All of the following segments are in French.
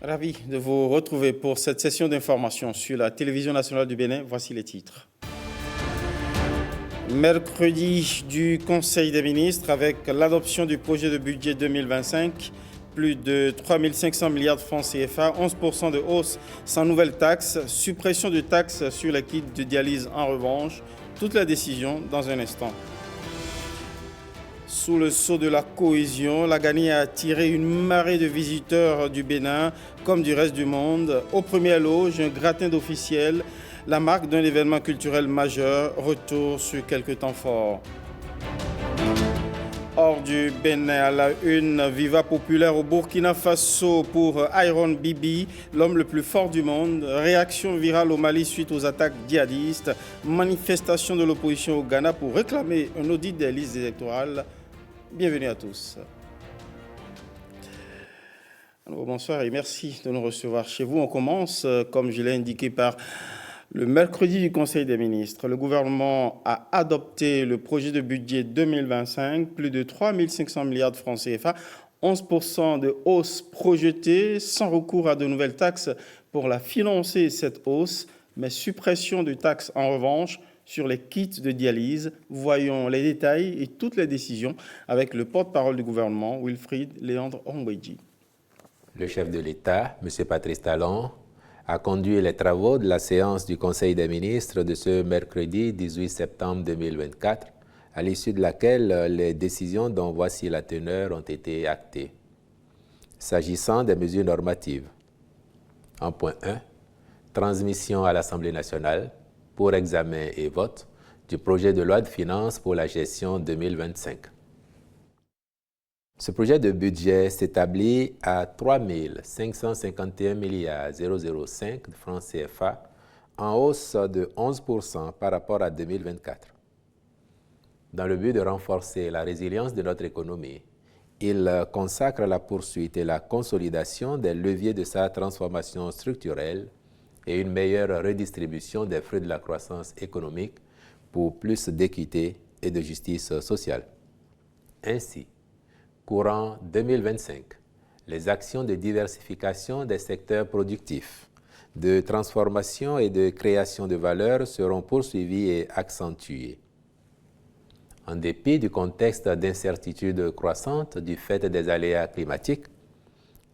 Ravi de vous retrouver pour cette session d'information sur la télévision nationale du Bénin. Voici les titres. Mercredi du Conseil des ministres avec l'adoption du projet de budget 2025, plus de 3 500 milliards de francs CFA, 11% de hausse sans nouvelle taxe, suppression de taxes sur les kits de dialyse en revanche. Toute la décision dans un instant. Sous le sceau de la cohésion, la Gani a attiré une marée de visiteurs du Bénin, comme du reste du monde. Au premier loge, un gratin d'officiels, la marque d'un événement culturel majeur, retour sur quelques temps forts. Hors du Bénin, à la une, viva populaire au Burkina Faso pour Iron Bibi, l'homme le plus fort du monde. Réaction virale au Mali suite aux attaques djihadistes. Manifestation de l'opposition au Ghana pour réclamer un audit des listes électorales. Bienvenue à tous. Alors, bonsoir et merci de nous recevoir chez vous. On commence, comme je l'ai indiqué, par le mercredi du Conseil des ministres. Le gouvernement a adopté le projet de budget 2025, plus de 3 500 milliards de francs CFA, 11% de hausse projetée, sans recours à de nouvelles taxes pour la financer, cette hausse, mais suppression de taxes en revanche sur les kits de dialyse. Voyons les détails et toutes les décisions avec le porte-parole du gouvernement, Wilfried Léandre Ongweji. Le chef de l'État, M. Patrice Talon, a conduit les travaux de la séance du Conseil des ministres de ce mercredi 18 septembre 2024, à l'issue de laquelle les décisions dont voici la teneur ont été actées. S'agissant des mesures normatives, en point 1, transmission à l'Assemblée nationale, pour examen et vote du projet de loi de finances pour la gestion 2025. Ce projet de budget s'établit à 3 551 milliards 005 de francs CFA, en hausse de 11% par rapport à 2024. Dans le but de renforcer la résilience de notre économie, il consacre la poursuite et la consolidation des leviers de sa transformation structurelle et une meilleure redistribution des fruits de la croissance économique pour plus d'équité et de justice sociale. Ainsi, courant 2025, les actions de diversification des secteurs productifs, de transformation et de création de valeur seront poursuivies et accentuées. En dépit du contexte d'incertitude croissante du fait des aléas climatiques,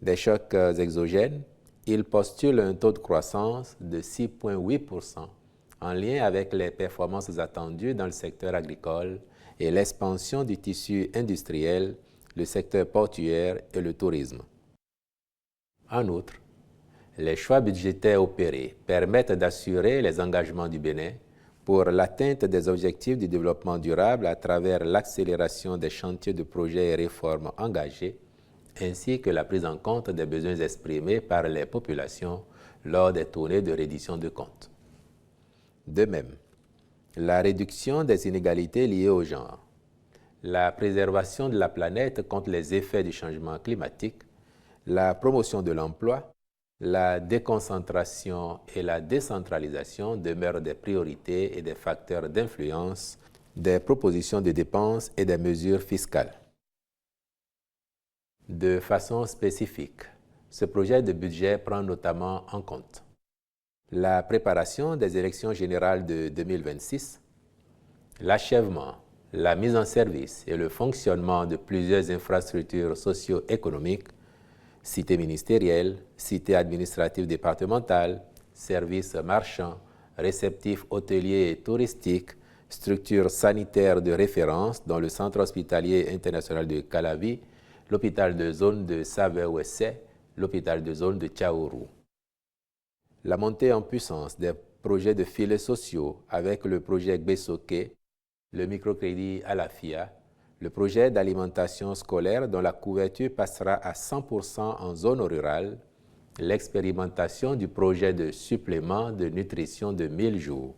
des chocs exogènes, il postule un taux de croissance de 6,8% en lien avec les performances attendues dans le secteur agricole et l'expansion du tissu industriel, le secteur portuaire et le tourisme. En outre, les choix budgétaires opérés permettent d'assurer les engagements du Bénin pour l'atteinte des objectifs du développement durable à travers l'accélération des chantiers de projets et réformes engagés, ainsi que la prise en compte des besoins exprimés par les populations lors des tournées de reddition de comptes. De même, la réduction des inégalités liées au genre, la préservation de la planète contre les effets du changement climatique, la promotion de l'emploi, la déconcentration et la décentralisation demeurent des priorités et des facteurs d'influence des propositions de dépenses et des mesures fiscales. De façon spécifique, ce projet de budget prend notamment en compte la préparation des élections générales de 2026, l'achèvement, la mise en service et le fonctionnement de plusieurs infrastructures socio-économiques, cités ministérielles, cités administratives départementales, services marchands, réceptifs hôteliers et touristiques, structures sanitaires de référence dont le Centre hospitalier international de Calavi, l'hôpital de zone de Savé-Ouessé, l'hôpital de zone de Tchaourou. La montée en puissance des projets de filets sociaux avec le projet Gbesoké, le microcrédit à la FIA, le projet d'alimentation scolaire dont la couverture passera à 100% en zone rurale, l'expérimentation du projet de supplément de nutrition de 1000 jours,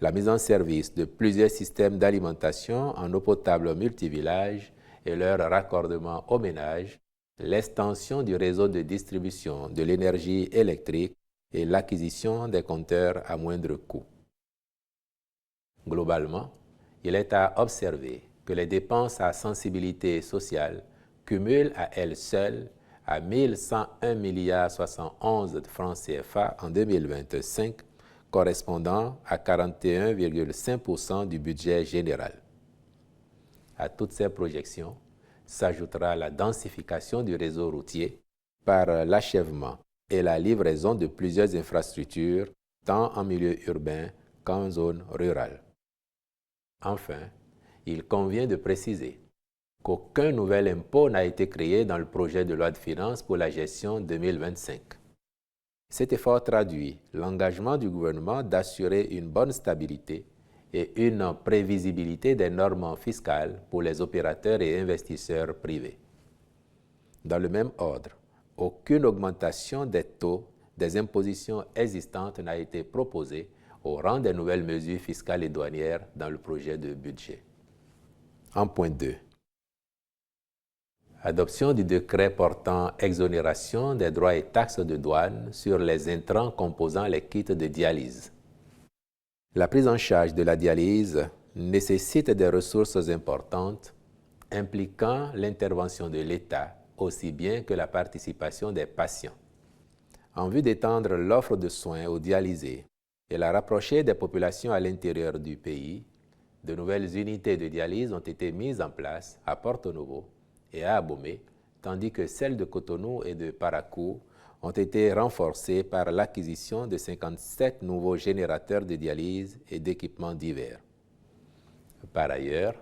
la mise en service de plusieurs systèmes d'alimentation en eau potable multivillage et leur raccordement au ménage, l'extension du réseau de distribution de l'énergie électrique et l'acquisition des compteurs à moindre coût. Globalement, il est à observer que les dépenses à sensibilité sociale cumulent à elles seules à 1101 milliards 71 de francs CFA en 2025, correspondant à 41,5% du budget général. À toutes ces projections s'ajoutera la densification du réseau routier par l'achèvement et la livraison de plusieurs infrastructures, tant en milieu urbain qu'en zone rurale. Enfin, il convient de préciser qu'aucun nouvel impôt n'a été créé dans le projet de loi de finances pour la gestion 2025. Cet effort traduit l'engagement du gouvernement d'assurer une bonne stabilité et une prévisibilité des normes fiscales pour les opérateurs et investisseurs privés. Dans le même ordre, aucune augmentation des taux des impositions existantes n'a été proposée au rang des nouvelles mesures fiscales et douanières dans le projet de budget. En point 2. Adoption du décret portant exonération des droits et taxes de douane sur les intrants composant les kits de dialyse. La prise en charge de la dialyse nécessite des ressources importantes, impliquant l'intervention de l'État aussi bien que la participation des patients. En vue d'étendre l'offre de soins aux dialysés et la rapprocher des populations à l'intérieur du pays, de nouvelles unités de dialyse ont été mises en place à Porto Novo et à Abomey, tandis que celles de Cotonou et de Parakou ont été renforcées par l'acquisition de 57 nouveaux générateurs de dialyse et d'équipements divers. Par ailleurs,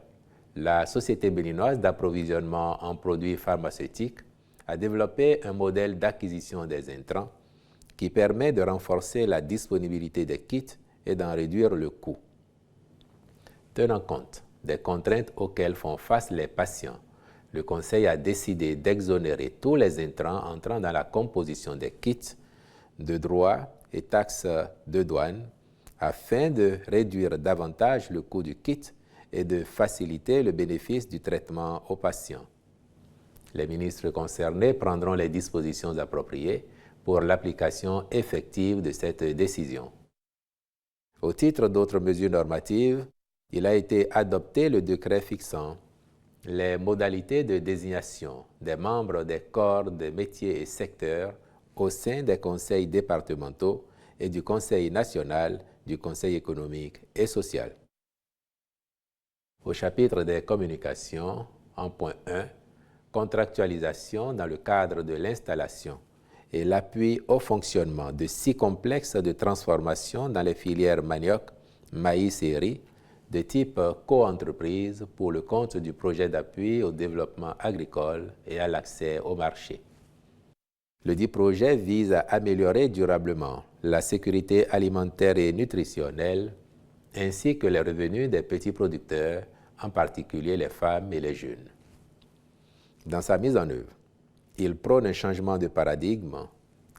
la Société béninoise d'approvisionnement en produits pharmaceutiques a développé un modèle d'acquisition des intrants qui permet de renforcer la disponibilité des kits et d'en réduire le coût. Tenant compte des contraintes auxquelles font face les patients, le Conseil a décidé d'exonérer tous les intrants entrant dans la composition des kits de droits et taxes de douane afin de réduire davantage le coût du kit et de faciliter le bénéfice du traitement aux patients. Les ministres concernés prendront les dispositions appropriées pour l'application effective de cette décision. Au titre d'autres mesures normatives, il a été adopté le décret fixant les modalités de désignation des membres des corps de métiers et secteurs au sein des conseils départementaux et du Conseil national du Conseil économique et social. Au chapitre des communications, en point 1, contractualisation dans le cadre de l'installation et l'appui au fonctionnement de 6 complexes de transformation dans les filières manioc, maïs et riz, de type co-entreprise pour le compte du projet d'appui au développement agricole et à l'accès au marché. Le dit projet vise à améliorer durablement la sécurité alimentaire et nutritionnelle, ainsi que les revenus des petits producteurs, en particulier les femmes et les jeunes. Dans sa mise en œuvre, il prône un changement de paradigme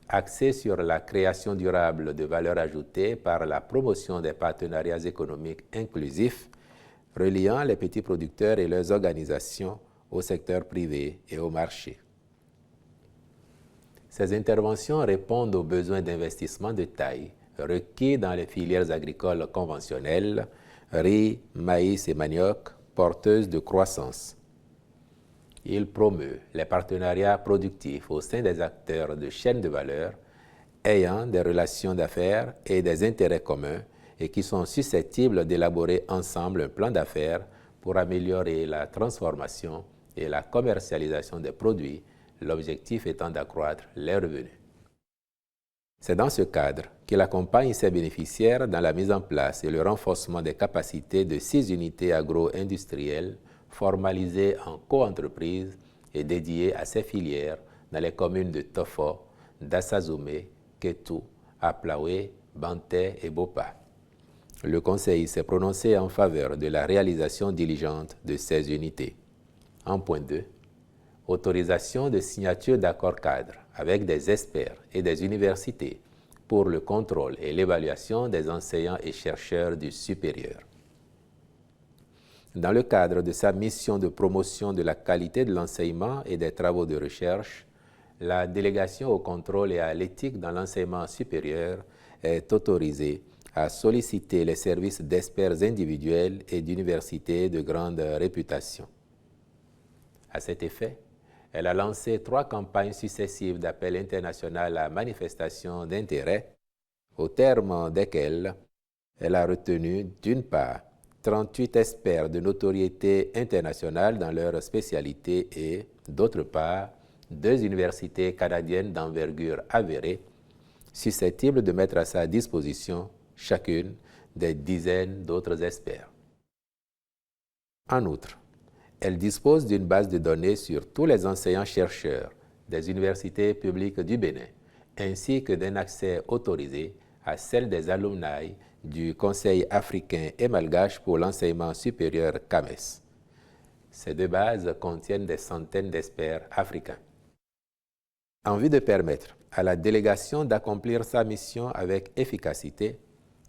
axé sur la création durable de valeur ajoutée par la promotion des partenariats économiques inclusifs reliant les petits producteurs et leurs organisations au secteur privé et au marché. Ces interventions répondent aux besoins d'investissement de taille requis dans les filières agricoles conventionnelles, riz, maïs et manioc, porteuses de croissance. Il promeut les partenariats productifs au sein des acteurs de chaînes de valeur ayant des relations d'affaires et des intérêts communs et qui sont susceptibles d'élaborer ensemble un plan d'affaires pour améliorer la transformation et la commercialisation des produits, l'objectif étant d'accroître les revenus. C'est dans ce cadre qu'il accompagne ses bénéficiaires dans la mise en place et le renforcement des capacités de 6 unités agro-industrielles formalisées en co-entreprise et dédiées à ces filières dans les communes de Tofo, d'Assazomé, Ketou, Aplaoué, Banté et Bopa. Le Conseil s'est prononcé en faveur de la réalisation diligente de ces unités. En point 2, autorisation de signature d'accords cadres avec des experts et des universités pour le contrôle et l'évaluation des enseignants et chercheurs du supérieur. Dans le cadre de sa mission de promotion de la qualité de l'enseignement et des travaux de recherche, la délégation au contrôle et à l'éthique dans l'enseignement supérieur est autorisée à solliciter les services d'experts individuels et d'universités de grande réputation. À cet effet, Elle a lancé 3 campagnes successives d'appel international à manifestation d'intérêt, au terme desquelles elle a retenu, d'une part, 38 experts de notoriété internationale dans leur spécialité et, d'autre part, 2 universités canadiennes d'envergure avérée, susceptibles de mettre à sa disposition, chacune, des dizaines d'autres experts. En outre, elle dispose d'une base de données sur tous les enseignants-chercheurs des universités publiques du Bénin, ainsi que d'un accès autorisé à celle des alumni du Conseil africain et malgache pour l'enseignement supérieur CAMES. Ces 2 bases contiennent des centaines d'experts africains. En vue de permettre à la délégation d'accomplir sa mission avec efficacité,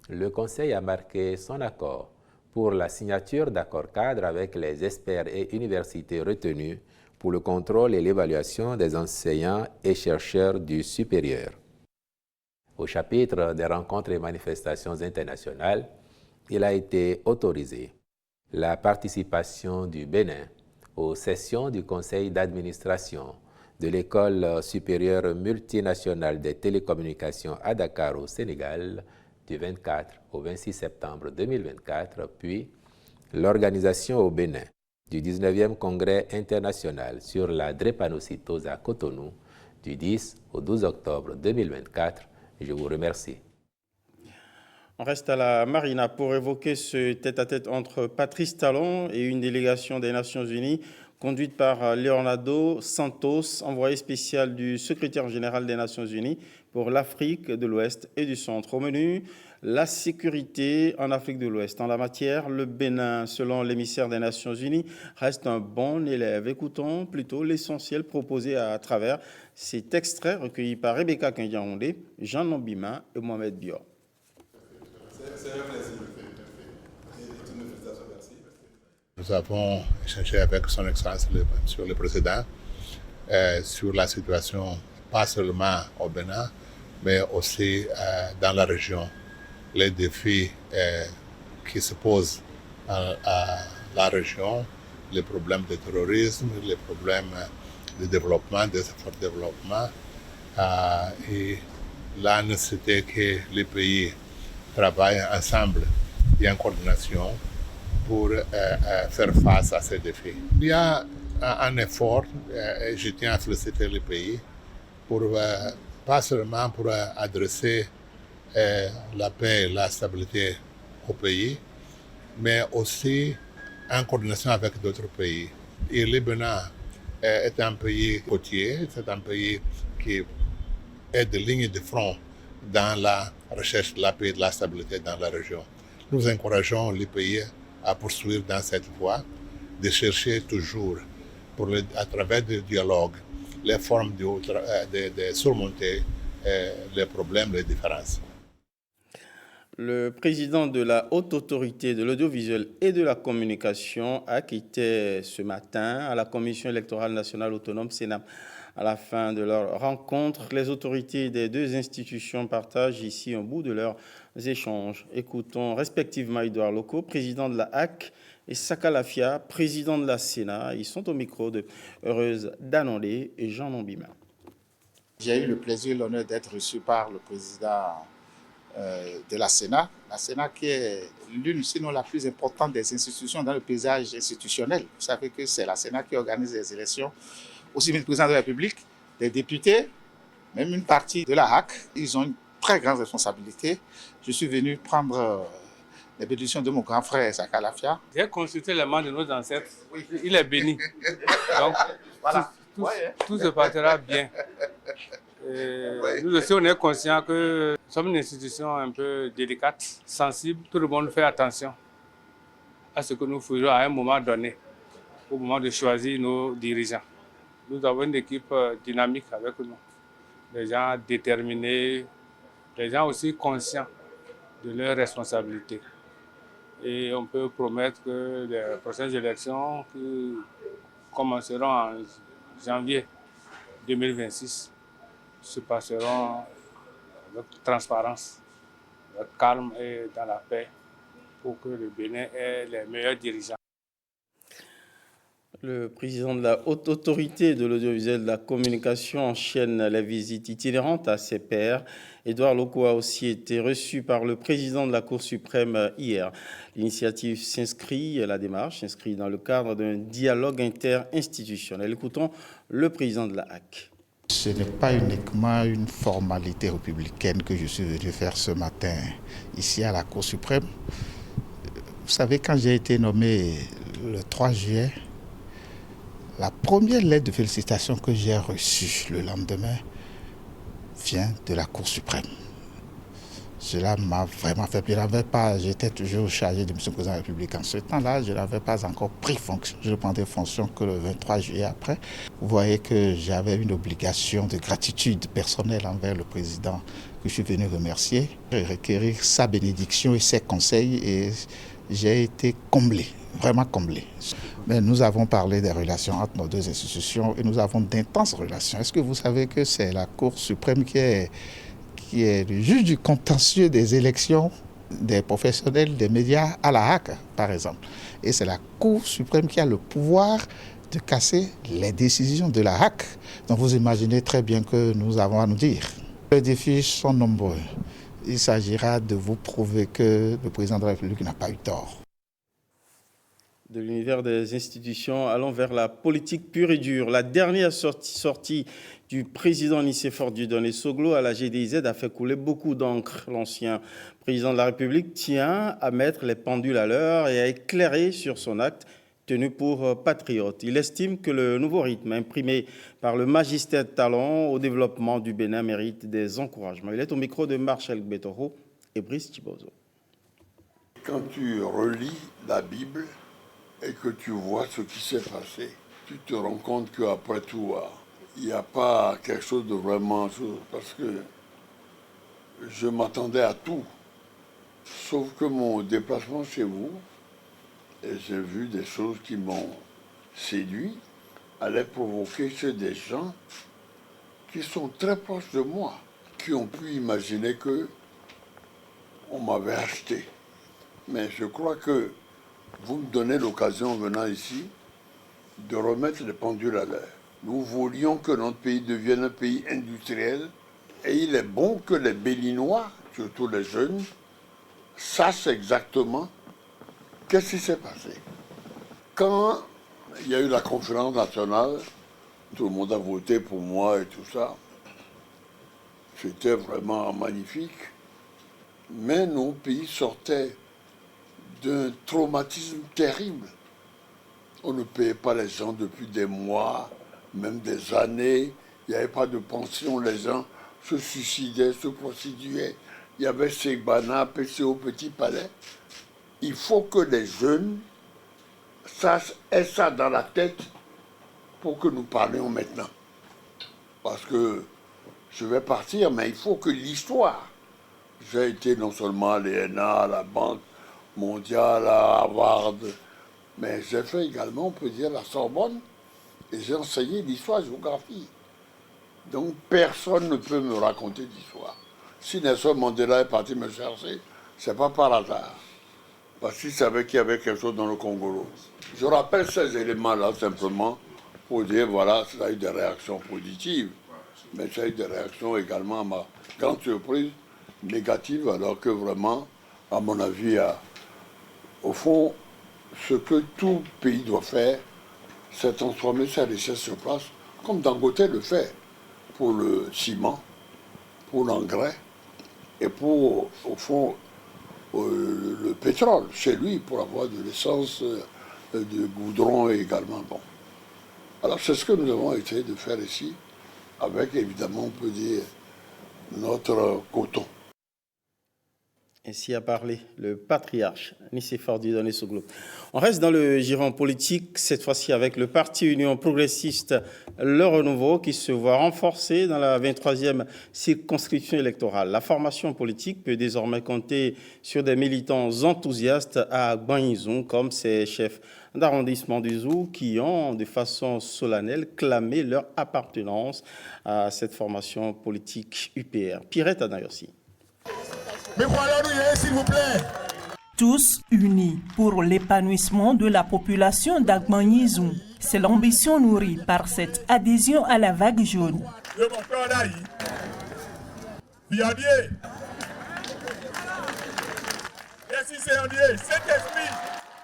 le Conseil a marqué son accord pour la signature d'accords cadres avec les experts et universités retenus pour le contrôle et l'évaluation des enseignants et chercheurs du supérieur. Au chapitre des rencontres et manifestations internationales, il a été autorisé la participation du Bénin aux sessions du conseil d'administration de l'École supérieure multinationale des télécommunications à Dakar au Sénégal du 24 au 26 septembre 2024, puis l'organisation au Bénin du 19e Congrès international sur la drépanocytose à Cotonou du 10 au 12 octobre 2024. Je vous remercie. On reste à la Marina pour évoquer ce tête-à-tête entre Patrice Talon et une délégation des Nations Unies conduite par Leonardo Santos, envoyé spécial du secrétaire général des Nations Unies pour l'Afrique de l'Ouest et du Centre. Au menu, la sécurité en Afrique de l'Ouest. En la matière, le Bénin, selon l'émissaire des Nations Unies, reste un bon élève. Écoutons plutôt l'essentiel proposé à travers cet extrait recueilli par Rebecca Kendiaronde, Jean Nombima et Mohamed Bior. C'est un plaisir. Nous avons échangé avec son Excellence sur le président sur la situation, pas seulement au Bénin, mais aussi dans la région. Les défis qui se posent à la région, les problèmes de terrorisme, les problèmes de développement, des efforts de développement et la nécessité que les pays travaillent ensemble et en coordination pour faire face à ces défis. Il y a un effort, et je tiens à féliciter les pays, pour, pas seulement pour adresser la paix et la stabilité au pays, mais aussi en coordination avec d'autres pays. Et le Bénin est un pays côtier, c'est un pays qui est de ligne de front dans la recherche de la paix et de la stabilité dans la région. Nous encourageons les pays à poursuivre dans cette voie, de chercher toujours, à travers du dialogue, les formes de surmonter les problèmes, les différences. Le président de la Haute Autorité de l'Audiovisuel et de la Communication a quitté ce matin à la Commission électorale nationale autonome Sénat. À la fin de leur rencontre, les autorités des 2 institutions partagent ici un bout de leurs échanges. Écoutons respectivement Edouard Loko, président de la HAC, et Saka Lafia, président de la Sénat. Ils sont au micro de Heureuse Danondé et Jean Nombima. J'ai eu le plaisir et l'honneur d'être reçu par le président de la Sénat qui est l'une, sinon la plus importante des institutions dans le paysage institutionnel. Vous savez que c'est la Sénat qui organise les élections, aussi bien le président de la République, les députés, même une partie de la HAC. Ils ont une très grande responsabilité. Je suis venu prendre les bénédictions de mon grand frère Saka Lafia. J'ai consulté les membres de nos ancêtres. Oui. Il est béni. Donc, voilà. Tout se passera bien. Nous aussi, on est conscients que nous sommes une institution un peu délicate, sensible. Tout le monde fait attention à ce que nous faisons à un moment donné, au moment de choisir nos dirigeants. Nous avons une équipe dynamique avec nous, des gens déterminés, des gens aussi conscients de leurs responsabilités. Et on peut promettre que les prochaines élections qui commenceront en janvier 2026 se passeront avec transparence, avec calme et dans la paix pour que le Bénin ait les meilleurs dirigeants. Le président de la Haute Autorité de l'Audiovisuel et de la Communication enchaîne les visites itinérantes à ses pairs. Édouard Loko a aussi été reçu par le président de la Cour suprême hier. La démarche s'inscrit dans le cadre d'un dialogue interinstitutionnel. Écoutons le président de la HAC. Ce n'est pas uniquement une formalité républicaine que je suis venu faire ce matin ici à la Cour suprême. Vous savez, quand j'ai été nommé le 3 juillet, la première lettre de félicitations que j'ai reçue le lendemain vient de la Cour suprême. Cela m'a vraiment fait plaisir. J'étais toujours chargé de M. le Président de la République. En ce temps-là, je n'avais pas encore pris fonction. Je ne prendrai fonction que le 23 juillet après. Vous voyez que j'avais une obligation de gratitude personnelle envers le Président que je suis venu remercier, requérir sa bénédiction et ses conseils, et j'ai été comblé, vraiment comblé. Mais nous avons parlé des relations entre nos deux institutions et nous avons d'intenses relations. Est-ce que vous savez que c'est la Cour suprême qui est le juge du contentieux des élections des professionnels des médias à la HAC, par exemple. Et c'est la Cour suprême qui a le pouvoir de casser les décisions de la HAC. Donc vous imaginez très bien que nous avons à nous dire. Les défis sont nombreux. Il s'agira de vous prouver que le président de la République n'a pas eu tort. De l'univers des institutions, allons vers la politique pure et dure. La dernière sortie du président Nicéphore Dieudonné Soglo à la GDIZ a fait couler beaucoup d'encre. L'ancien président de la République tient à mettre les pendules à l'heure et à éclairer sur son acte tenu pour patriote. Il estime que le nouveau rythme imprimé par le magistère de talent au développement du Bénin mérite des encouragements. Il est au micro de Marshall Gbetoro et Brice Chibozo. Quand tu relis la Bible et que tu vois ce qui s'est passé, tu te rends compte qu'après tout, il n'y a pas quelque chose de vraiment... Parce que je m'attendais à tout, sauf que mon déplacement chez vous, et j'ai vu des choses qui m'ont séduit, allait provoquer chez des gens qui sont très proches de moi, qui ont pu imaginer que on m'avait acheté. Mais je crois que vous me donnez l'occasion, en venant ici, de remettre les pendules à l'heure. Nous voulions que notre pays devienne un pays industriel, et il est bon que les Béninois, surtout les jeunes, sachent exactement qu'est-ce qui s'est passé. Quand il y a eu la conférence nationale, tout le monde a voté pour moi et tout ça. C'était vraiment magnifique. Mais nos pays sortaient d'un traumatisme terrible. On ne payait pas les gens depuis des mois, même des années. Il n'y avait pas de pension. Les gens se suicidaient, se prostituaient. Il y avait Segbana, PCO, Petit Palais. Il faut que les jeunes aient ça dans la tête pour que nous parlions maintenant. Parce que je vais partir, mais il faut que l'histoire... J'ai été non seulement à l'ENA, à la Banque mondiale, à Harvard, mais j'ai fait également, on peut dire, la Sorbonne, et j'ai enseigné l'histoire-géographie. Donc personne ne peut me raconter d'histoire. Si Nelson Mandela est parti me chercher, c'est pas par hasard. Parce qu'il savait qu'il y avait quelque chose dans le Congolo. Je rappelle ces éléments-là simplement pour dire, voilà, ça a eu des réactions positives, mais ça a eu des réactions également, à ma grande surprise, négatives, alors que vraiment, à mon avis, au fond, ce que tout pays doit faire, c'est transformer sa richesse sur place, comme Dangote le fait pour le ciment, pour l'engrais et pour, au fond, le pétrole chez lui, pour avoir de l'essence, de goudron également. Bon. Alors c'est ce que nous avons essayé de faire ici, avec évidemment, on peut dire, notre coton. Ainsi a parlé le patriarche Nicéphore Dieudonné Soglo. On reste dans le giron politique, cette fois-ci avec le parti Union progressiste Le Renouveau qui se voit renforcé dans la 23e circonscription électorale. La formation politique peut désormais compter sur des militants enthousiastes à Gbanizon, comme ses chefs d'arrondissement du Zou qui ont de façon solennelle clamé leur appartenance à cette formation politique UPR. Pierrette Adayossi. Mais voilà, s'il vous plaît. Tous unis pour l'épanouissement de la population d'Agbanizou. C'est l'ambition nourrie par cette adhésion à la vague jaune.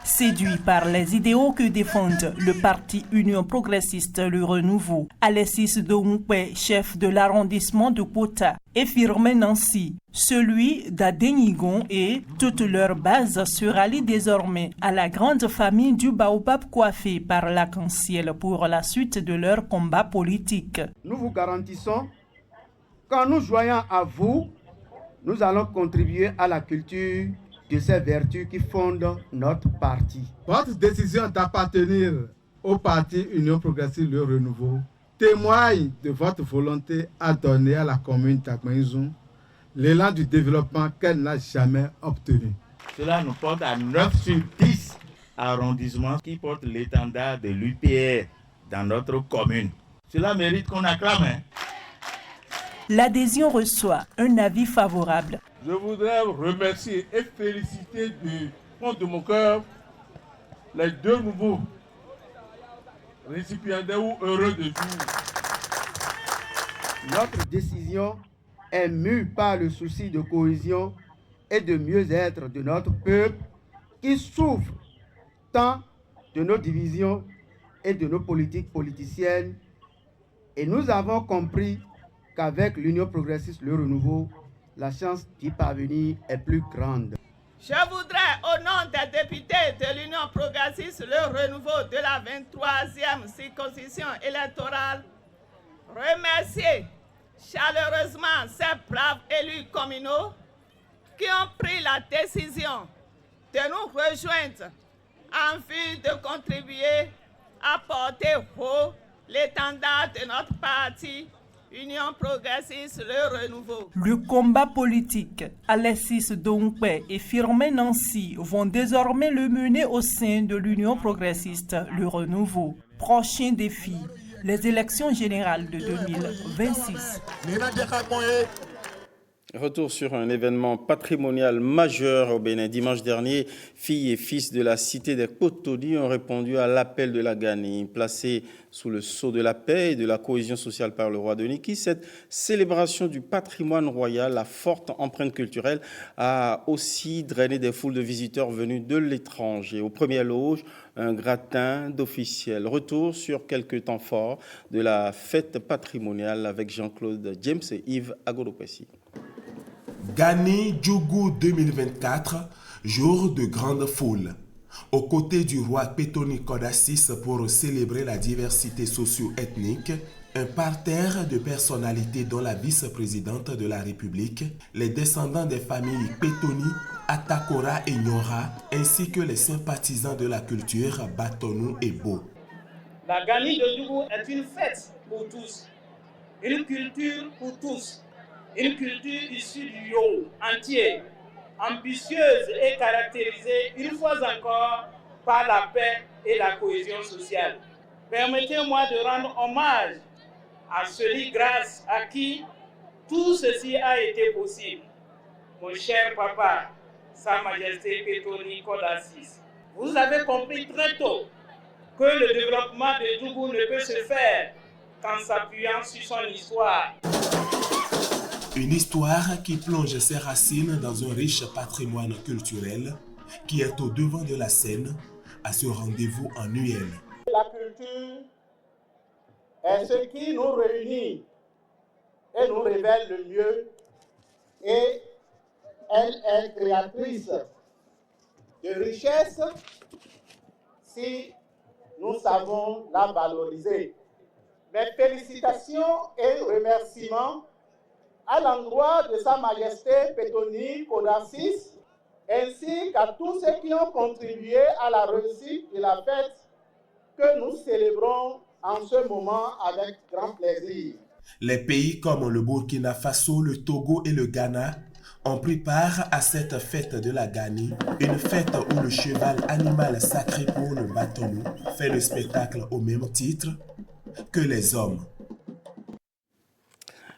Séduit par les idéaux que défendent le parti Union progressiste Le Renouveau, Alexis Doumpe, chef de l'arrondissement de Kota, et Firmin Nancy, celui d'Adenigon et toute leur base se rallient désormais à la grande famille du Baobab coiffé par l'arc-en-ciel pour la suite de leur combat politique. Nous vous garantissons qu'en nous joignant à vous, nous allons contribuer à la culture de ces vertus qui fondent notre parti. Votre décision d'appartenir au parti Union progressiste Le Renouveau témoigne de votre volonté à donner à la commune d'Agmaïzoum l'élan du développement qu'elle n'a jamais obtenu. Cela nous porte à 9 sur 10 arrondissements qui portent l'étendard de l'UPR dans notre commune. Cela mérite qu'on acclame. L'adhésion reçoit un avis favorable. Je voudrais remercier et féliciter du fond de mon cœur les 2 nouveaux récipiendaires ou heureux de jour. Notre décision est mue par le souci de cohésion et de mieux-être de notre peuple qui souffre tant de nos divisions et de nos politiques politiciennes. Et nous avons compris qu'avec l'Union progressiste Le Renouveau, la chance d'y parvenir est plus grande. Je voudrais, au nom des députés de l'Union progressiste Le Renouveau de la 23e circonscription électorale, remercier chaleureusement ces braves élus communaux qui ont pris la décision de nous rejoindre en vue de contribuer à porter haut l'étendard de notre parti Union progressiste Le Renouveau. Le combat politique, Alexis Doumpe et Firmin Nancy vont désormais le mener au sein de l'Union progressiste Le Renouveau. Prochain défi, les élections générales de 2026. Retour sur un événement patrimonial majeur au Bénin. Dimanche dernier, filles et fils de la cité des Kotodi ont répondu à l'appel de la Gani. Placée sous le sceau de la paix et de la cohésion sociale par le roi de Niki, cette célébration du patrimoine royal à forte empreinte culturelle a aussi drainé des foules de visiteurs venus de l'étranger. Aux premières loges, un gratin d'officiels. Retour sur quelques temps forts de la fête patrimoniale avec Jean-Claude James et Yves Agodopessi. Gani Djougou 2024, jour de grande foule. Aux côtés du roi Petoni Kodassis pour célébrer la diversité socio-ethnique, un parterre de personnalités dont la vice-présidente de la République, les descendants des familles Petoni, Atakora et Nyora, ainsi que les sympathisants de la culture Batonou et Bo. La Gani de Djougou est une fête pour tous, une culture pour tous. Une culture issue du Yo entier, ambitieuse et caractérisée une fois encore par la paix et la cohésion sociale. Permettez-moi de rendre hommage à celui grâce à qui tout ceci a été possible. Mon cher papa, Sa Majesté Petoni Kodassis, vous avez compris très tôt que le développement de Djougou ne peut se faire qu'en s'appuyant sur son histoire. Une histoire qui plonge ses racines dans un riche patrimoine culturel qui est au devant de la scène à ce rendez-vous annuel. La culture est ce qui nous réunit et nous révèle le mieux, et elle est créatrice de richesse si nous savons la valoriser. Mes félicitations et remerciements à l'endroit de Sa Majesté Petoni Kodassis, ainsi qu'à tous ceux qui ont contribué à la réussite de la fête que nous célébrons en ce moment avec grand plaisir. Les pays comme le Burkina Faso, le Togo et le Ghana ont pris part à cette fête de la Gani, une fête où le cheval animal sacré pour le Batonou fait le spectacle au même titre que les hommes.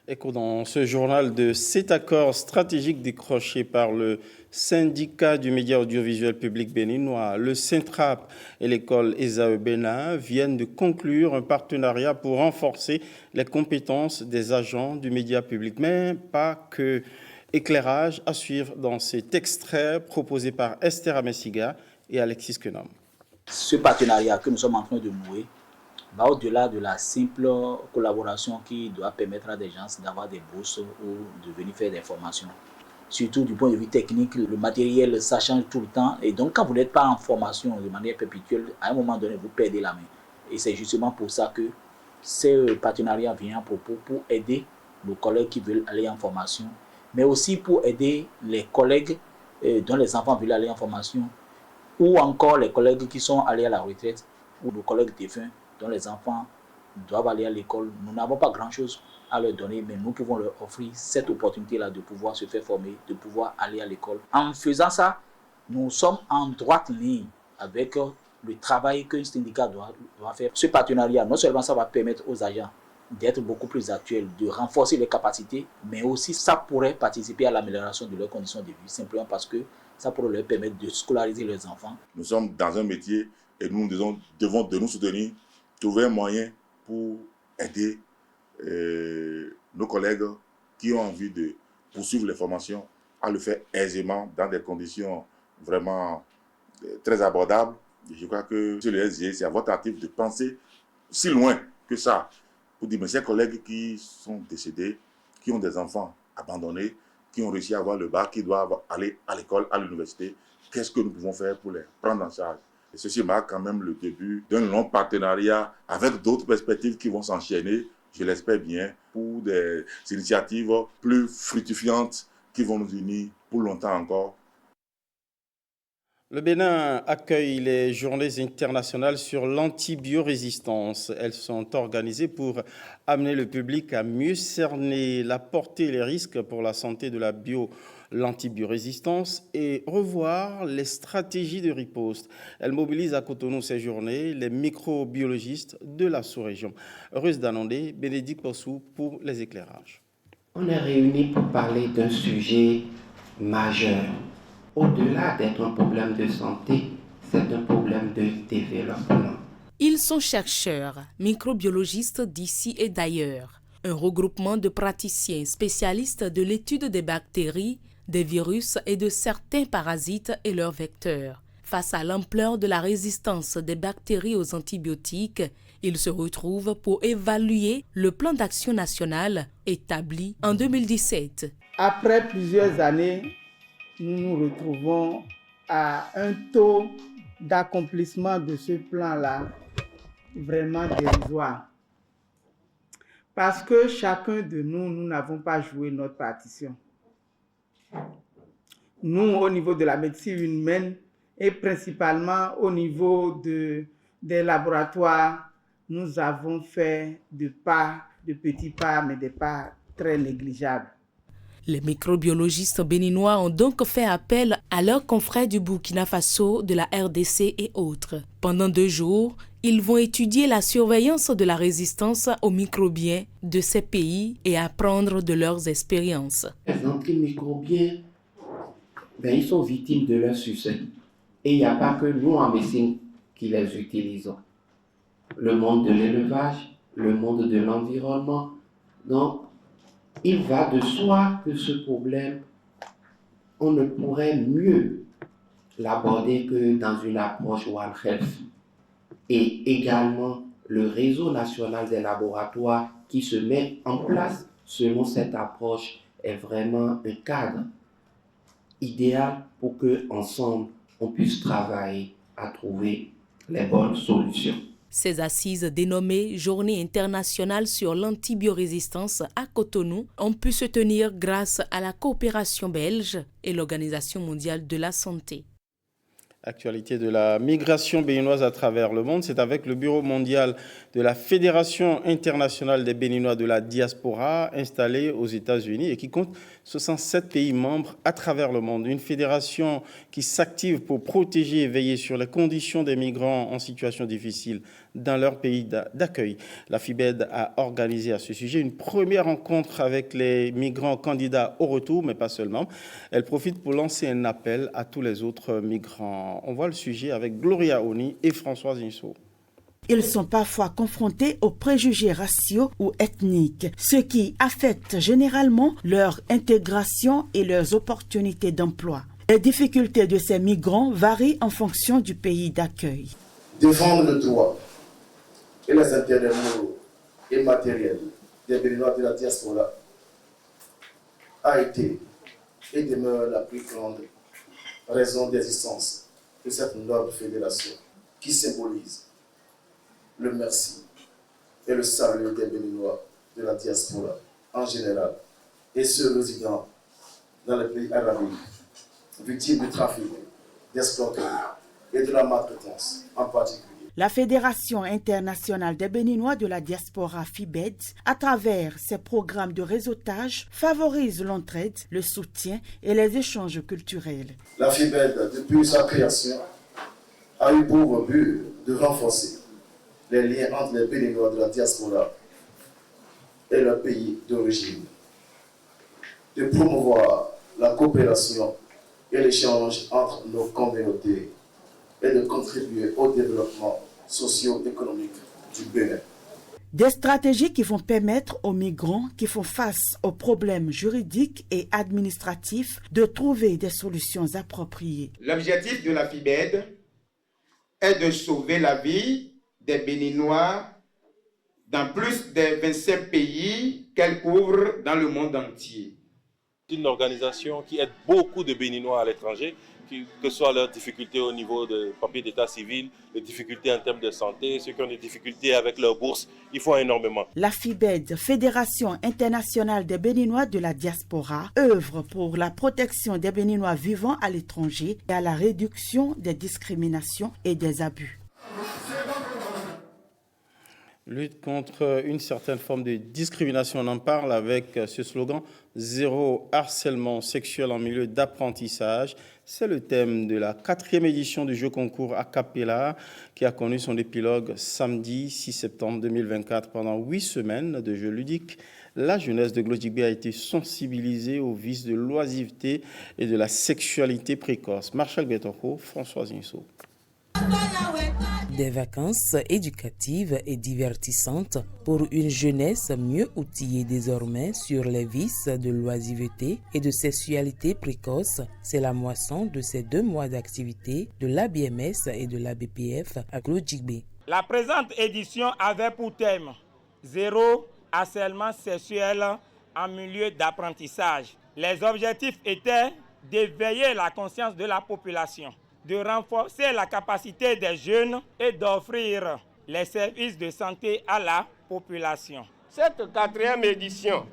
Écho dans ce journal de cet accord stratégique décroché par le syndicat du média audiovisuel public béninois, le Syntrap et l'école ESAE Bénin viennent de conclure un partenariat pour renforcer les compétences des agents du média public. Mais pas que. Éclairage à suivre dans cet extrait proposé par Esther Amessiga et Alexis Kenom. Ce partenariat que nous sommes en train de nouer va au-delà de la simple collaboration qui doit permettre à des gens d'avoir des bourses ou de venir faire des formations. Surtout du point de vue technique, le matériel, ça change tout le temps. Et donc, quand vous n'êtes pas en formation de manière perpétuelle, à un moment donné, vous perdez la main. Et c'est justement pour ça que ce partenariat vient à propos pour aider nos collègues qui veulent aller en formation, mais aussi pour aider les collègues dont les enfants veulent aller en formation, ou encore les collègues qui sont allés à la retraite, ou nos collègues défunts dont les enfants doivent aller à l'école. Nous n'avons pas grand-chose à leur donner, mais nous pouvons leur offrir cette opportunité-là de pouvoir se faire former, de pouvoir aller à l'école. En faisant ça, nous sommes en droite ligne avec le travail qu'un syndicat doit faire. Ce partenariat, non seulement ça va permettre aux agents d'être beaucoup plus actuels, de renforcer les capacités, mais aussi ça pourrait participer à l'amélioration de leurs conditions de vie, simplement parce que ça pourrait leur permettre de scolariser leurs enfants. Nous sommes dans un métier et nous devons de nous soutenir, trouver un moyen pour aider nos collègues qui ont envie de poursuivre les formations à le faire aisément dans des conditions vraiment très abordables. Je crois que sur le SG, c'est à votre actif de penser si loin que ça pour dire, mais ces collègues qui sont décédés, qui ont des enfants abandonnés, qui ont réussi à avoir le bac, qui doivent aller à l'école, à l'université, qu'est-ce que nous pouvons faire pour les prendre en charge? Et ceci marque quand même le début d'un long partenariat avec d'autres perspectives qui vont s'enchaîner, je l'espère bien, pour des initiatives plus fructifiantes qui vont nous unir pour longtemps encore. Le Bénin accueille les journées internationales sur l'antibiorésistance. Elles sont organisées pour amener le public à mieux cerner la portée et les risques pour la santé de l'antibiorésistance et revoir les stratégies de riposte. Elle mobilise à Cotonou ces journées les microbiologistes de la sous-région. Russe Danondé, Bénédicte Possou pour les éclairages. On est réunis pour parler d'un sujet majeur. Au-delà d'être un problème de santé, c'est un problème de développement. Ils sont chercheurs, microbiologistes d'ici et d'ailleurs. Un regroupement de praticiens spécialistes de l'étude des bactéries, des virus et de certains parasites et leurs vecteurs. Face à l'ampleur de la résistance des bactéries aux antibiotiques, ils se retrouvent pour évaluer le plan d'action national établi en 2017. Après plusieurs années, nous nous retrouvons à un taux d'accomplissement de ce plan-là vraiment dérisoire. Parce que chacun de nous n'avons pas joué notre partition. Nous, au niveau de la médecine humaine et principalement au niveau des laboratoires, nous avons fait de petits pas, mais des pas très négligeables. Les microbiologistes béninois ont donc fait appel à leurs confrères du Burkina Faso, de la RDC et autres. Pendant 2 jours, ils vont étudier la surveillance de la résistance aux microbiens de ces pays et apprendre de leurs expériences. Les antimicrobiens, ils sont victimes de leur succès. Et il n'y a pas que nous en médecine qui les utilisons. Le monde de l'élevage, le monde de l'environnement. Donc, il va de soi que ce problème, on ne pourrait mieux l'aborder que dans une approche One Health. Et également le réseau national des laboratoires qui se met en place selon cette approche est vraiment un cadre idéal pour que ensemble on puisse travailler à trouver les bonnes solutions. Ces assises dénommées Journée internationale sur l'antibiorésistance à Cotonou ont pu se tenir grâce à la coopération belge et l'Organisation mondiale de la santé. Actualité de la migration béninoise à travers le monde, c'est avec le Bureau mondial de la Fédération internationale des Béninois de la diaspora installé aux États-Unis et qui compte 67 pays membres à travers le monde. Une fédération qui s'active pour protéger et veiller sur les conditions des migrants en situation difficile dans leur pays d'accueil. La FIBED a organisé à ce sujet une première rencontre avec les migrants candidats au retour, mais pas seulement. Elle profite pour lancer un appel à tous les autres migrants. On voit le sujet avec Gloria Oni et Françoise Inso. Ils sont parfois confrontés aux préjugés raciaux ou ethniques, ce qui affecte généralement leur intégration et leurs opportunités d'emploi. Les difficultés de ces migrants varient en fonction du pays d'accueil. Défendre le droit et les intérêts moraux et matériels des Béninois de la diaspora a été et demeure la plus grande raison d'existence de cette noble fédération qui symbolise le merci et le salut des Béninois de la diaspora en général et ceux résidant dans les pays arabiques, victimes du trafic, d'escroquerie et de la maltraitance en particulier. La Fédération internationale des Béninois de la diaspora FIBED, à travers ses programmes de réseautage, favorise l'entraide, le soutien et les échanges culturels. La FIBED, depuis sa création, a eu pour but de renforcer les liens entre les Béninois de la diaspora et leur pays d'origine, de promouvoir la coopération et l'échange entre nos communautés et de contribuer au développement socio-économique du Bénin. Des stratégies qui vont permettre aux migrants qui font face aux problèmes juridiques et administratifs de trouver des solutions appropriées. L'objectif de la FIBED est de sauver la vie des Béninois dans plus de 25 pays qu'elle couvre dans le monde entier. C'est une organisation qui aide beaucoup de Béninois à l'étranger, que ce soit leurs difficultés au niveau de papier d'état civil, les difficultés en termes de santé, ceux qui ont des difficultés avec leur bourse, ils font énormément. La FIBED, Fédération internationale des Béninois de la diaspora, œuvre pour la protection des Béninois vivant à l'étranger et à la réduction des discriminations et des abus. Lutte contre une certaine forme de discrimination, on en parle avec ce slogan « Zéro harcèlement sexuel en milieu d'apprentissage ». C'est le thème de la 4e édition du jeu concours a cappella qui a connu son épilogue samedi 6 septembre 2024. Pendant 8 semaines de jeux ludiques, la jeunesse de Glodjigbe a été sensibilisée aux vices de l'oisiveté et de la sexualité précoce. Marshall Betoko, Françoise Inso. Des vacances éducatives et divertissantes pour une jeunesse mieux outillée désormais sur les vices de l'oisiveté et de sexualité précoce, c'est la moisson de ces 2 mois d'activité de l'ABMS et de l'ABPF à Glodjigbe. La présente édition avait pour thème « Zéro harcèlement sexuel en milieu d'apprentissage ». Les objectifs étaient d'éveiller la conscience de la population, de renforcer la capacité des jeunes et d'offrir les services de santé à la population. Cette 4e édition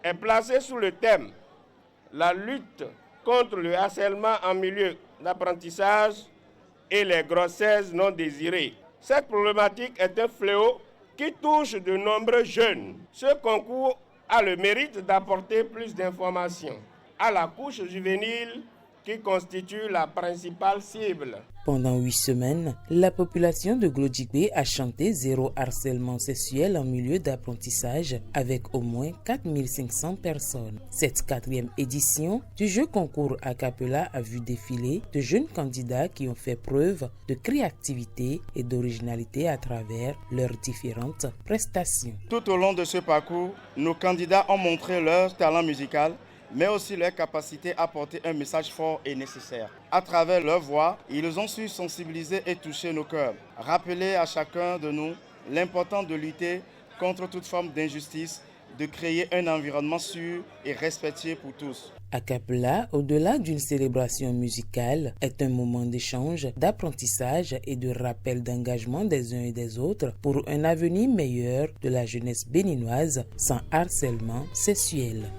est placée sous le thème « La lutte contre le harcèlement en milieu d'apprentissage et les grossesses non désirées ». Cette problématique est un fléau qui touche de nombreux jeunes. Ce concours a le mérite d'apporter plus d'informations à la couche juvénile qui constitue la principale cible. Pendant 8 semaines, la population de Glodjigbe a chanté zéro harcèlement sexuel en milieu d'apprentissage avec au moins 4500 personnes. Cette 4e édition du jeu concours a cappella a vu défiler de jeunes candidats qui ont fait preuve de créativité et d'originalité à travers leurs différentes prestations. Tout au long de ce parcours, nos candidats ont montré leur talent musical, mais aussi leur capacité à porter un message fort et nécessaire. À travers leur voix, ils ont su sensibiliser et toucher nos cœurs, rappeler à chacun de nous l'importance de lutter contre toute forme d'injustice, de créer un environnement sûr et respectueux pour tous. A cappella, au-delà d'une célébration musicale, est un moment d'échange, d'apprentissage et de rappel d'engagement des uns et des autres pour un avenir meilleur de la jeunesse béninoise sans harcèlement sexuel.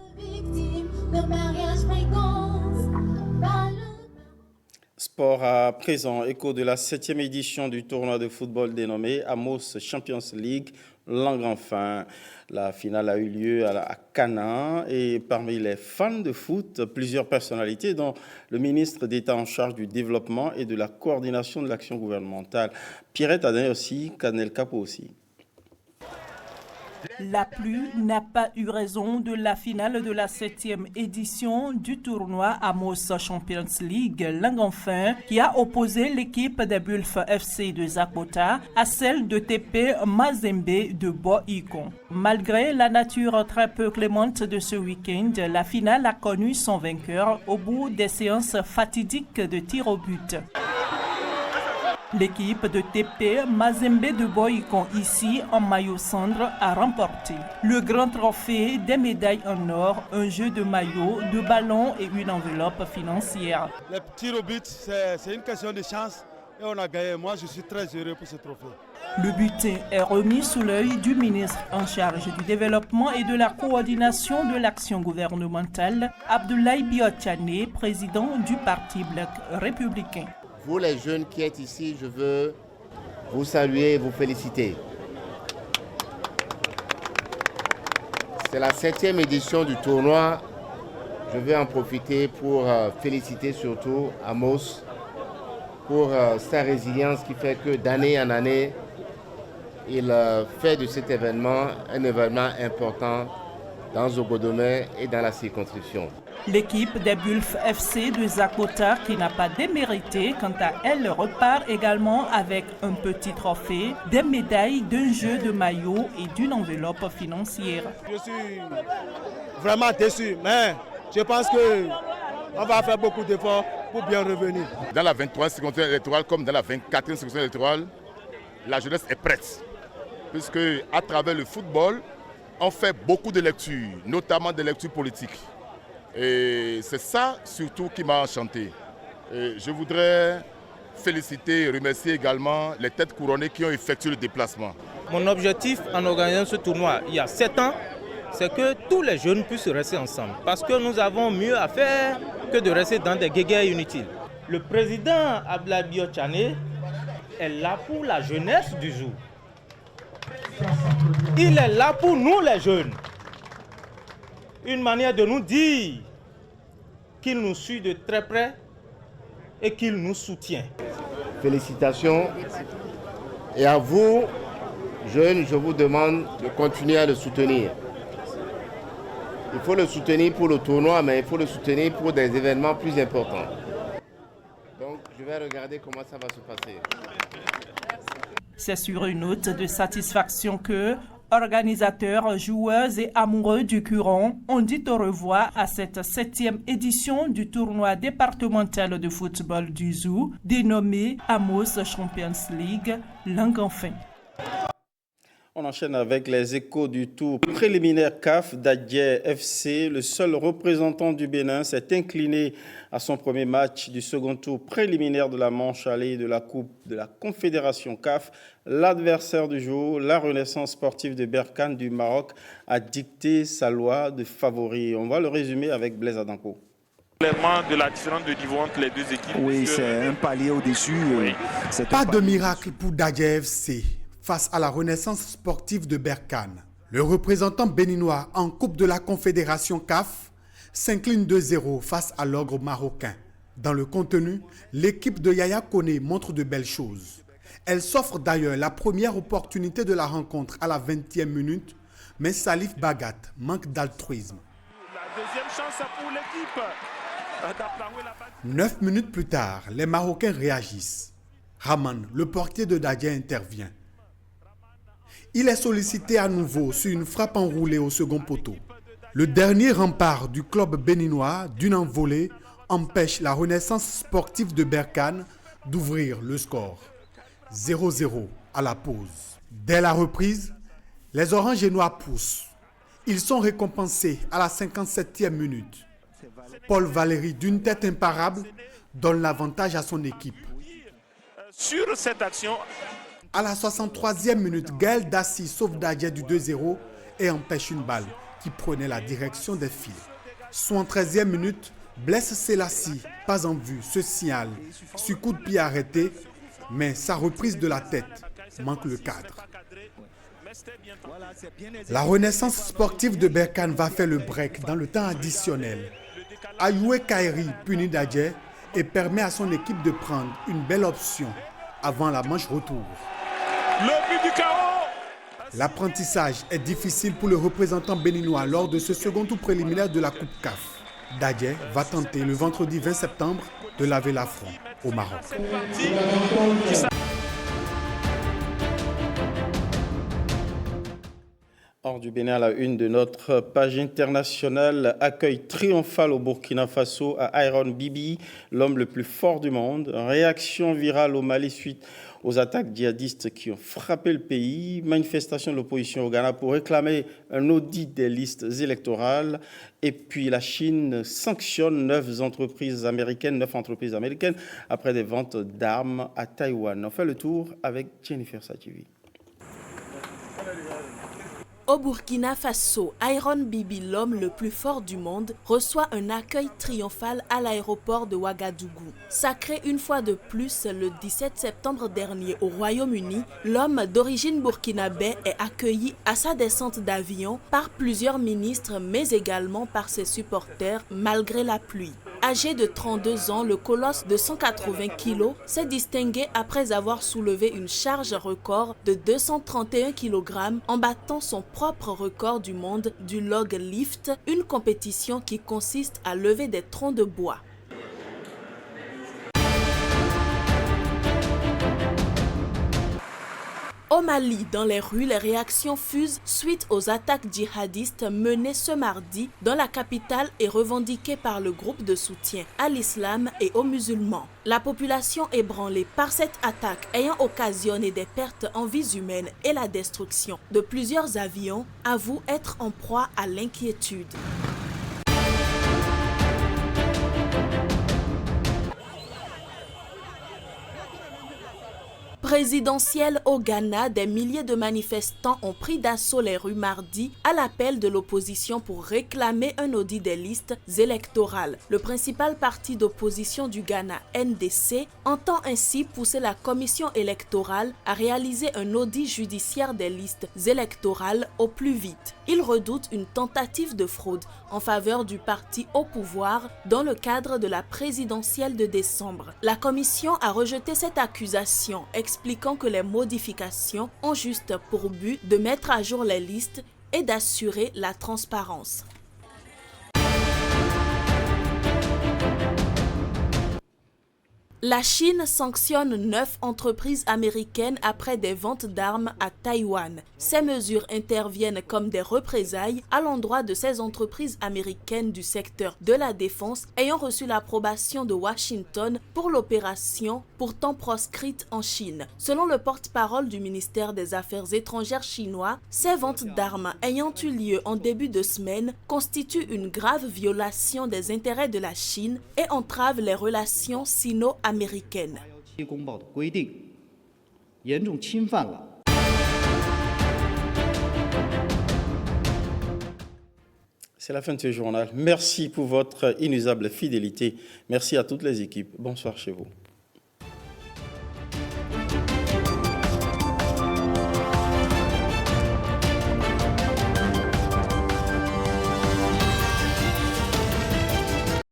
Sport à présent, écho de la 7e édition du tournoi de football dénommé Amos Champions League. langue enfin. La finale a eu lieu à Canaan et parmi les fans de foot, plusieurs personnalités dont le ministre d'État en charge du développement et de la coordination de l'action gouvernementale. Pierrette Adin aussi, Canel Capo aussi. La pluie n'a pas eu raison de la finale de la 7e édition du tournoi Amos Champions League langue enfin qui a opposé l'équipe des Bulf FC de Zakota à celle de TP Mazembe de Boikon. Malgré la nature très peu clémente de ce week-end, la finale a connu son vainqueur au bout des séances fatidiques de tir au but. L'équipe de TP Mazembe de Boikon, ici en maillot cendre, a remporté le grand trophée des médailles en or, un jeu de maillot, de ballons et une enveloppe financière. Le tir au but, c'est une question de chance et on a gagné. Moi, je suis très heureux pour ce trophée. Le butin est remis sous l'œil du ministre en charge du développement et de la coordination de l'action gouvernementale, Abdoulaye Biotchane, président du Parti Bloc républicain. Vous les jeunes qui êtes ici, je veux vous saluer et vous féliciter. C'est la 7e édition du tournoi. Je vais en profiter pour féliciter surtout Amos pour sa résilience qui fait que d'année en année, il fait de cet événement un événement important dans Zogodomé et dans la circonscription. L'équipe des Bulf FC de Zakota, qui n'a pas démérité, quant à elle, repart également avec un petit trophée, des médailles, d'un jeu de maillot et d'une enveloppe financière. Je suis vraiment déçu, mais je pense qu'on va faire beaucoup d'efforts pour bien revenir. Dans la 23e circonscription électorale comme dans la 24e circonscription électorale, la jeunesse est prête, puisque à travers le football, on fait beaucoup de lectures, notamment des lectures politiques. Et c'est ça surtout qui m'a enchanté. Et je voudrais féliciter et remercier également les têtes couronnées qui ont effectué le déplacement. Mon objectif en organisant ce tournoi il y a 7 ans, c'est que tous les jeunes puissent rester ensemble. Parce que nous avons mieux à faire que de rester dans des guéguerres inutiles. Le président Abdoulaye Biotchane est là pour la jeunesse du Zou. Il est là pour nous les jeunes. Une manière de nous dire qu'il nous suit de très près et qu'il nous soutient. Félicitations. Et à vous, jeunes, je vous demande de continuer à le soutenir. Il faut le soutenir pour le tournoi, mais il faut le soutenir pour des événements plus importants. Donc, je vais regarder comment ça va se passer. C'est sur une note de satisfaction que organisateurs, joueurs et amoureux du Curon ont dit au revoir à cette 7e édition du tournoi départemental de football du Zou, dénommé Amos Champions League, langue enfin. On enchaîne avec les échos du tour préliminaire CAF d'Adjé FC. Le seul représentant du Bénin s'est incliné à son premier match du second tour préliminaire de la manche allée de la Coupe de la Confédération CAF. L'adversaire du jour, la Renaissance sportive de Berkane du Maroc, a dicté sa loi de favori. On va le résumer avec Blaise Adanko. Clairement de la différence de niveau entre les deux équipes. Oui, c'est un palier au-dessus. Oui. Pas de miracle pour Dadje FC face à la Renaissance sportive de Berkane. Le représentant béninois en Coupe de la Confédération CAF s'incline 2-0 face à l'ogre marocain. Dans le contenu, l'équipe de Yaya Kone montre de belles choses. Elle s'offre d'ailleurs la première opportunité de la rencontre à la 20e minute, mais Salif Bagat manque d'altruisme. La deuxième chance pour l'équipe. 9 minutes plus tard, les Marocains réagissent. Raman, le portier de Dadje, intervient. Il est sollicité à nouveau sur une frappe enroulée au second poteau. Le dernier rempart du club béninois d'une envolée empêche la Renaissance sportive de Berkane d'ouvrir le score. 0-0 à la pause. Dès la reprise, les Orangenois poussent. Ils sont récompensés à la 57e minute. Paul Valéry, d'une tête imparable, donne l'avantage à son équipe. Sur cette action, à la 63e minute, Gaël Dassi sauve Dadje du 2-0 et empêche une balle qui prenait la direction des filets. 73e minute, Blaise Selassie, pas en vue, se signale sur coup de pied arrêté, mais sa reprise de la tête manque le cadre. La renaissance sportive de Berkane va faire le break dans le temps additionnel. Ayoué Kairi punit Dadje et permet à son équipe de prendre une belle option avant la manche retour. Le but du chaos. L'apprentissage est difficile pour le représentant béninois lors de ce second tour préliminaire de la Coupe CAF. Dadje va tenter le vendredi 20 septembre de laver l'affront au Maroc. Hors du Bénin, à la une de notre page internationale, accueil triomphal au Burkina Faso à Iron Bibi, l'homme le plus fort du monde. Réaction virale au Mali suite aux attaques djihadistes qui ont frappé le pays. Manifestation de l'opposition au Ghana pour réclamer un audit des listes électorales. Et puis la Chine sanctionne 9 entreprises américaines après des ventes d'armes à Taïwan. On fait le tour avec Jennifer Sativi. Au Burkina Faso, Iron Bibi, l'homme le plus fort du monde, reçoit un accueil triomphal à l'aéroport de Ouagadougou. Sacré une fois de plus le 17 septembre dernier au Royaume-Uni, l'homme d'origine burkinabé est accueilli à sa descente d'avion par plusieurs ministres, mais également par ses supporters, malgré la pluie. Âgé de 32 ans, le colosse de 180 kg s'est distingué après avoir soulevé une charge record de 231 kg en battant son propre record du monde du log lift, une compétition qui consiste à lever des troncs de bois. Au Mali, dans les rues, les réactions fusent suite aux attaques djihadistes menées ce mardi dans la capitale et revendiquées par le groupe de soutien à l'islam et aux musulmans. La population ébranlée par cette attaque ayant occasionné des pertes en vies humaines et la destruction de plusieurs avions avoue être en proie à l'inquiétude. Présidentielle au Ghana, des milliers de manifestants ont pris d'assaut les rues mardi à l'appel de l'opposition pour réclamer un audit des listes électorales. Le principal parti d'opposition du Ghana, NDC, entend ainsi pousser la commission électorale à réaliser un audit judiciaire des listes électorales au plus vite. Il redoute une tentative de fraude en faveur du parti au pouvoir dans le cadre de la présidentielle de décembre. La commission a rejeté cette accusation, expliquant que les modifications ont juste pour but de mettre à jour les listes et d'assurer la transparence. La Chine sanctionne 9 entreprises américaines après des ventes d'armes à Taïwan. Ces mesures interviennent comme des représailles à l'endroit de ces entreprises américaines du secteur de la défense ayant reçu l'approbation de Washington pour l'opération pourtant proscrite en Chine. Selon le porte-parole du ministère des Affaires étrangères chinois, ces ventes d'armes ayant eu lieu en début de semaine constituent une grave violation des intérêts de la Chine et entravent les relations sino-américaines. C'est la fin de ce journal. Merci pour votre inusable fidélité. Merci à toutes les équipes. Bonsoir chez vous.